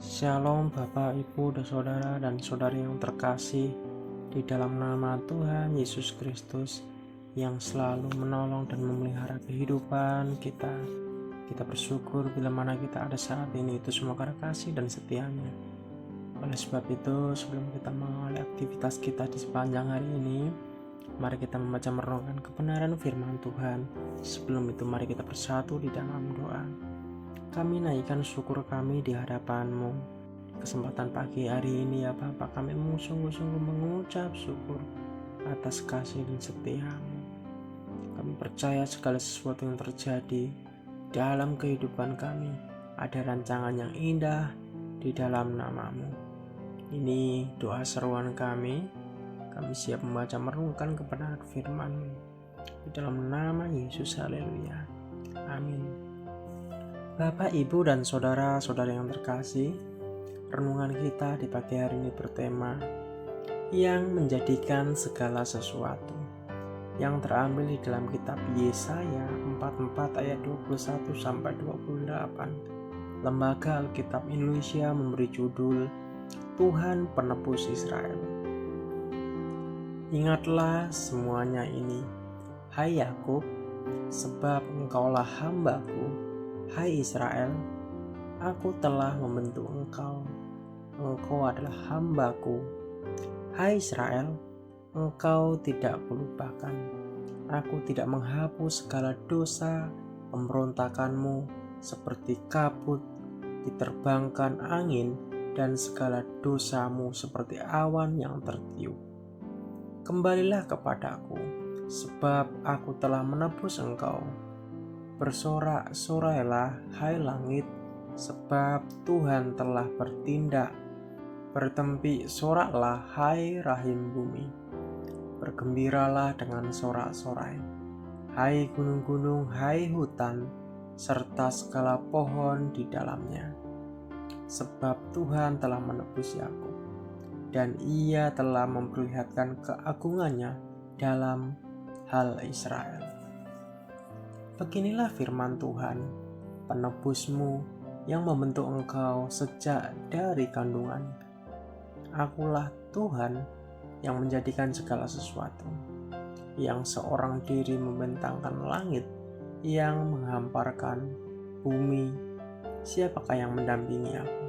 Shalom Bapak, Ibu, dan Saudara dan Saudari yang terkasih di dalam nama Tuhan Yesus Kristus yang selalu menolong dan memelihara kehidupan kita. Kita bersyukur bila mana kita ada saat ini itu semua karena kasih dan setianya. Oleh sebab itu, sebelum kita mengawali aktivitas kita di sepanjang hari ini, mari kita membaca merenungkan kebenaran firman Tuhan. Sebelum itu mari kita bersatu di dalam doa. Kami naikkan syukur kami di hadapan-Mu. Kesempatan pagi hari ini ya Bapa, kami sungguh-sungguh mengucap syukur atas kasih dan setia-Mu. Kami percaya segala sesuatu yang terjadi dalam kehidupan kami ada rancangan yang indah di dalam nama-Mu. Ini doa seruan kami. Kami siap membaca merenungkan kebenaran firman-Mu. Di dalam nama Yesus, haleluya. Amin. Bapak, Ibu, dan saudara-saudara yang terkasih, renungan kita di pagi hari ini bertema yang menjadikan segala sesuatu, yang terambil di dalam kitab Yesaya 44 ayat 21 sampai 28. Lembaga Alkitab Indonesia memberi judul Tuhan Penebus Israel. Ingatlah semuanya ini, hai Yakub, sebab engkaulah hamba-Ku. Hai Israel, aku telah membentuk engkau. Engkau adalah hamba-Ku. Hai Israel, engkau tidak kulupakan. Aku tidak menghapus segala dosa pemberontakanmu seperti kabut diterbangkan angin dan segala dosamu seperti awan yang tertiup. Kembalilah kepadaku, sebab aku telah menebus engkau. Bersorak-sorailah, hai langit, sebab Tuhan telah bertindak. Bertempik soraklah, hai rahim bumi. Bergembiralah dengan sorak-sorai, hai gunung-gunung, hai hutan, serta segala pohon di dalamnya. Sebab Tuhan telah menebus Yakub, dan Ia telah memperlihatkan keagungannya dalam hal Israel. Beginilah firman Tuhan, penebusmu yang membentuk engkau sejak dari kandungan. Akulah Tuhan yang menjadikan segala sesuatu, yang seorang diri membentangkan langit, yang menghamparkan bumi. Siapakah yang mendampingi aku?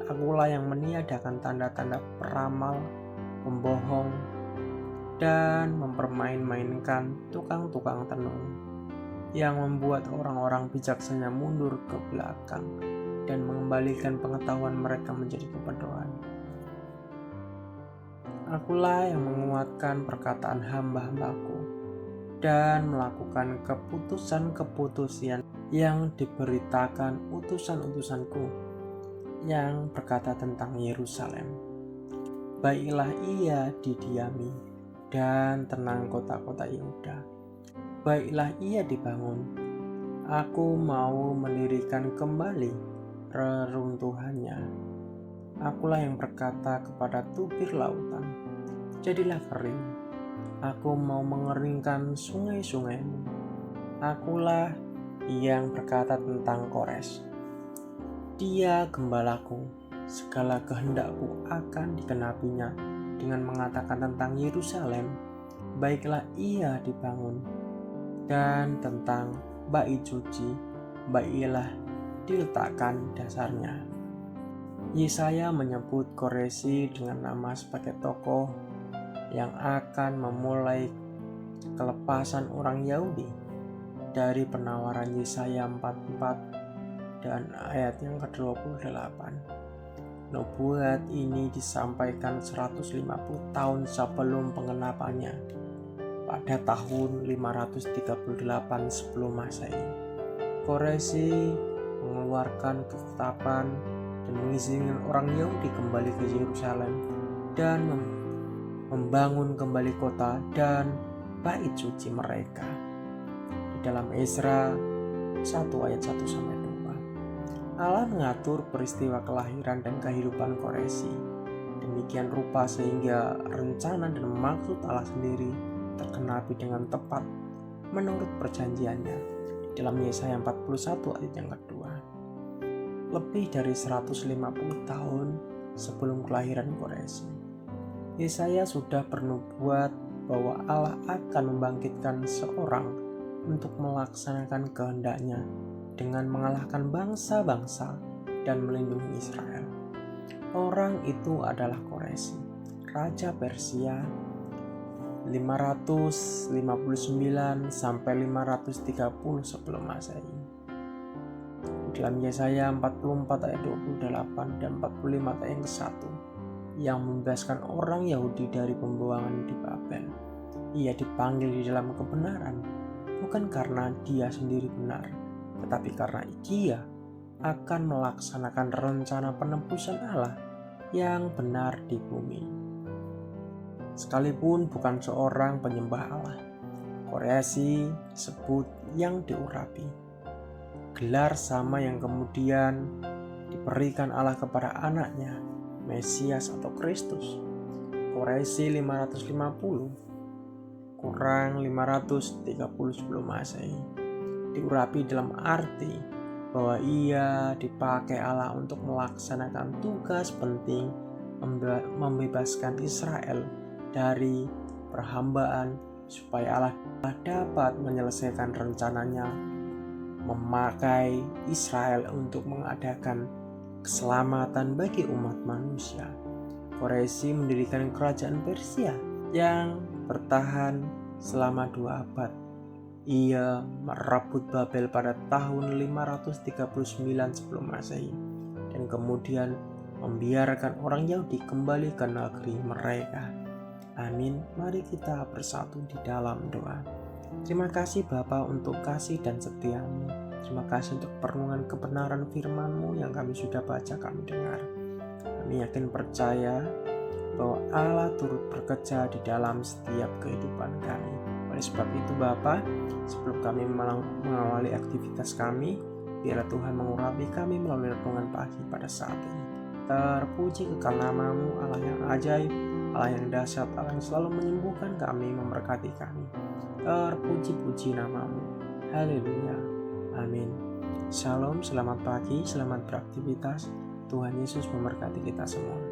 Akulah yang meniadakan tanda-tanda peramal, pembohong, dan mempermain-mainkan tukang-tukang tenung, yang membuat orang-orang bijaksana mundur ke belakang dan mengembalikan pengetahuan mereka menjadi kebodohan. Akulah yang menguatkan perkataan hamba-hambaku dan melakukan keputusan-keputusan yang diberitakan utusan-utusanku yang berkata tentang Yerusalem. Baiklah ia didiami dan tenang kota-kota Yehuda. Baiklah ia dibangun. Aku mau mendirikan kembali reruntuhannya. Akulah yang berkata kepada tubir lautan, jadilah kering. Aku mau mengeringkan sungai-sungaimu. Akulah yang berkata tentang Kores, dia gembalaku. Segala kehendakku akan dikenapinya. Dengan mengatakan tentang Yerusalem, baiklah ia dibangun. Dan tentang bait suci, baiklah diletakkan dasarnya. Yesaya menyebut Koresi dengan nama sebagai tokoh yang akan memulai kelepasan orang Yahudi dari penawaran Yesaya 44 dan ayat yang ke-28. Nubuat ini disampaikan 150 tahun sebelum pengenapannya, pada tahun 538 sebelum Masehi. Koresi mengeluarkan ketetapan dan mengizinkan orang Yahudi kembali ke Yerusalem dan membangun kembali kota dan bait suci mereka. Di dalam Ezra 1 ayat 1 sampai 2. Allah mengatur peristiwa kelahiran dan kehidupan Koresi demikian rupa sehingga rencana dan maksud Allah sendiri tergenapi dengan tepat menurut perjanjiannya dalam Yesaya 41 ayat yang kedua. lebih dari 150 tahun sebelum kelahiran Quraisy. Yesaya sudah bernubuat bahwa Allah akan membangkitkan seorang untuk melaksanakan kehendaknya dengan mengalahkan bangsa-bangsa dan melindungi Israel. Orang itu adalah Quraisy, Raja Persia 559 sampai 530 sebelum Masehi. Dalam Yesaya 44 ayat 28 dan 45 ayat 1 yang membebaskan orang Yahudi dari pembuangan di Babel. Ia dipanggil di dalam kebenaran bukan karena dia sendiri benar, tetapi karena dia akan melaksanakan rencana penebusan Allah yang benar di bumi. Sekalipun bukan seorang penyembah Allah, Quraisy disebut yang diurapi, gelar sama yang kemudian diberikan Allah kepada anaknya, Mesias atau Kristus. Quraisy 550 kurang 530 sebelum Masehi diurapi dalam arti bahwa ia dipakai Allah untuk melaksanakan tugas penting membebaskan Israel dari perhambaan supaya Allah dapat menyelesaikan rencananya memakai Israel untuk mengadakan keselamatan bagi umat manusia. Quraisy mendirikan kerajaan Persia yang bertahan selama 2 abad. Ia merebut Babel pada tahun 539 sebelum Masehi dan kemudian membiarkan orang Yahudi kembali ke negeri mereka. Amin. Mari kita bersatu di dalam doa. Terima kasih Bapa untuk kasih dan setia-Mu. Terima kasih untuk perenungan kebenaran firman-Mu yang kami sudah baca, kami dengar. Kami yakin percaya bahwa Allah turut bekerja di dalam setiap kehidupan kami. Oleh sebab itu Bapa, sebelum kami mengawali aktivitas kami, biarlah Tuhan mengurapi kami melalui renungan pagi pada saat ini. Terpuji kekal nama-Mu, Allah yang ajaib, Allah yang dahsyat, Allah yang selalu menyembuhkan kami, memberkati kami. Terpuji-puji nama-Mu. Haleluya. Amin. Shalom, selamat pagi, selamat beraktivitas. Tuhan Yesus memberkati kita semua.